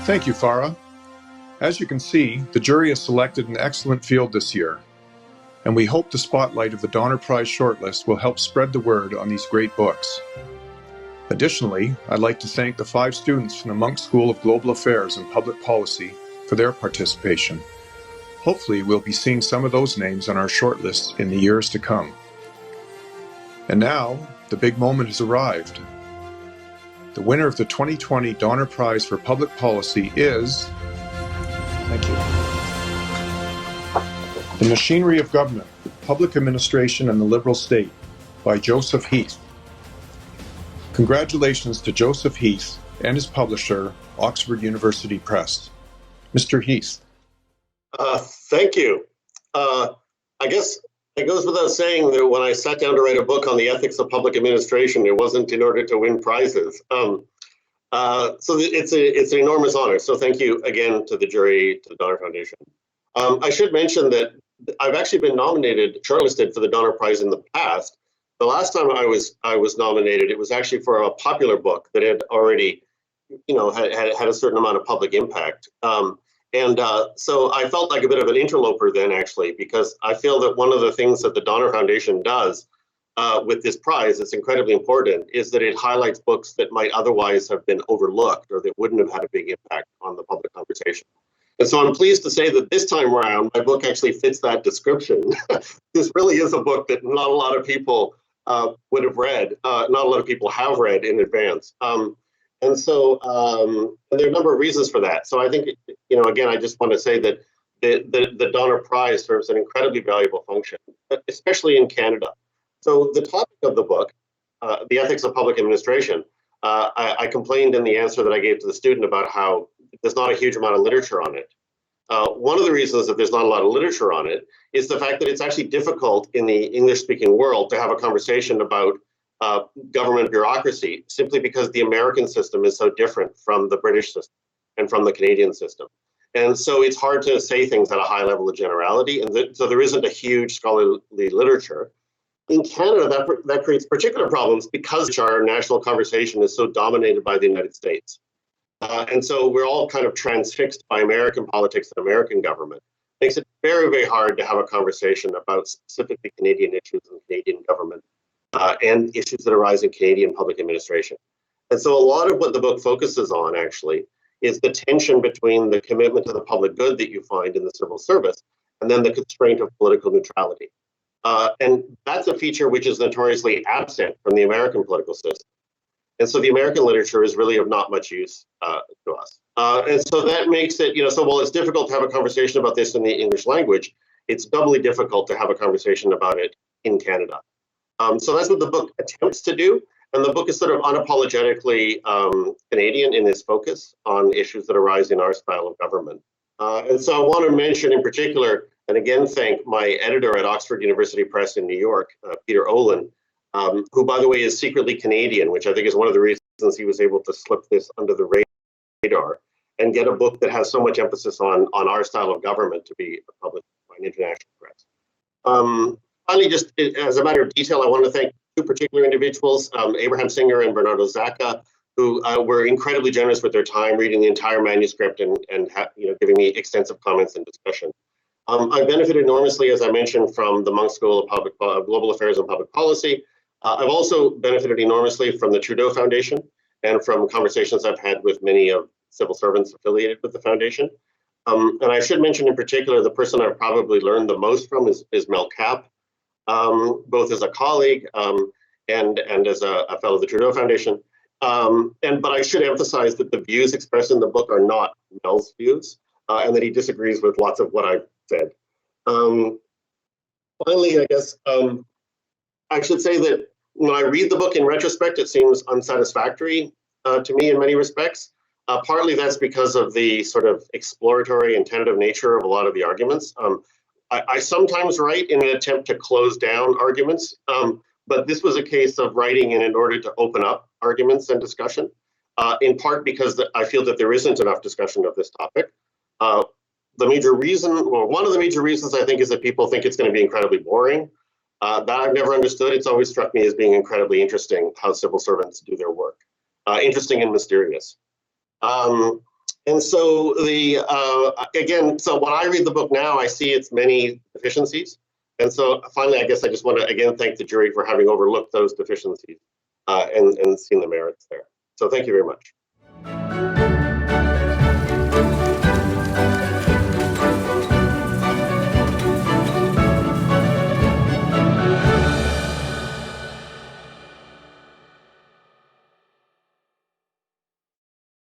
Thank you, Farah. As you can see, the jury has selected an excellent field this year, and we hope the spotlight of the Donner Prize shortlist will help spread the word on these great books. Additionally, I'd like to thank the 5 students from the Munk School of Global Affairs and Public Policy for their participation. Hopefully, we'll be seeing some of those names on our shortlist in the years to come. And now, the big moment has arrived. The winner of the 2020 Donner Prize for Public Policy is... Thank you. The Machinery of Government, Public Administration and the Liberal State by Joseph Heath. Congratulations to Joseph Heath and his publisher, Oxford University Press. Mr. Heath. Thank you. I guess it goes without saying that when I sat down to write a book on the ethics of public administration, it wasn't in order to win prizes. So it's an enormous honor. So thank you again to the jury, to the Donner Foundation. I should mention that I've actually been shortlisted for the Donner Prize in the past. The last time I was nominated, it was actually for a popular book that had already, had a certain amount of public impact. So I felt like a bit of an interloper then, actually, because I feel that one of the things that the Donner Foundation does with this prize that's incredibly important is that it highlights books that might otherwise have been overlooked or that wouldn't have had a big impact on the public conversation. And so I'm pleased to say that this time around, my book actually fits that description. This really is a book that not a lot of people would have read, not a lot of people have read in advance. And there are a number of reasons for that. So I think, again, I just want to say that the Donner Prize serves an incredibly valuable function, especially in Canada. So the topic of the book, the ethics of public administration, I complained in the answer that I gave to the student about how there's not a huge amount of literature on it. One of the reasons that there's not a lot of literature on it is the fact that it's actually difficult in the English-speaking world to have a conversation about government bureaucracy, simply because the American system is so different from the British system and from the Canadian system. And so it's hard to say things at a high level of generality. And so there isn't a huge scholarly literature. In Canada, that creates particular problems because our national conversation is so dominated by the United States. And so we're all kind of transfixed by American politics and American government. It makes it very, very hard to have a conversation about specifically Canadian issues and Canadian government and issues that arise in Canadian public administration. And so a lot of what the book focuses on, actually, is the tension between the commitment to the public good that you find in the civil service and then the constraint of political neutrality. And that's a feature which is notoriously absent from the American political system. And so the American literature is really of not much use to us. And so that makes it, so while it's difficult to have a conversation about this in the English language, it's doubly difficult to have a conversation about it in Canada. So that's what the book attempts to do. And the book is sort of unapologetically Canadian in its focus on issues that arise in our style of government. And so I want to mention in particular, and again, thank my editor at Oxford University Press in New York, Peter Olin, who, by the way, is secretly Canadian, which I think is one of the reasons he was able to slip this under the radar and get a book that has so much emphasis on our style of government to be published by an international press. Finally, just as a matter of detail, I want to thank 2 particular individuals, Abraham Singer and Bernardo Zacca, who were incredibly generous with their time, reading the entire manuscript and giving me extensive comments and discussion. I benefited enormously, as I mentioned, from the Munk School of Global Affairs and Public Policy. I've also benefited enormously from the Trudeau Foundation and from conversations I've had with many of civil servants affiliated with the foundation. And I should mention in particular, the person I've probably learned the most from is Mel Kapp, both as a colleague and as a fellow of the Trudeau Foundation. But I should emphasize that the views expressed in the book are not Mel's views, and that he disagrees with lots of what I've said. Finally, I guess I should say that when I read the book in retrospect, it seems unsatisfactory to me in many respects. Partly that's because of the sort of exploratory and tentative nature of a lot of the arguments. I sometimes write in an attempt to close down arguments, but this was a case of writing in order to open up arguments and discussion, in part because I feel that there isn't enough discussion of this topic. The major reason, or one of the major reasons, I think, is that people think it's going to be incredibly boring. That I've never understood. It's always struck me as being incredibly interesting how civil servants do their work. Interesting and mysterious. And so again, so when I read the book now, I see its many deficiencies. And so finally, I guess I just want to again thank the jury for having overlooked those deficiencies and seen the merits there. So thank you very much.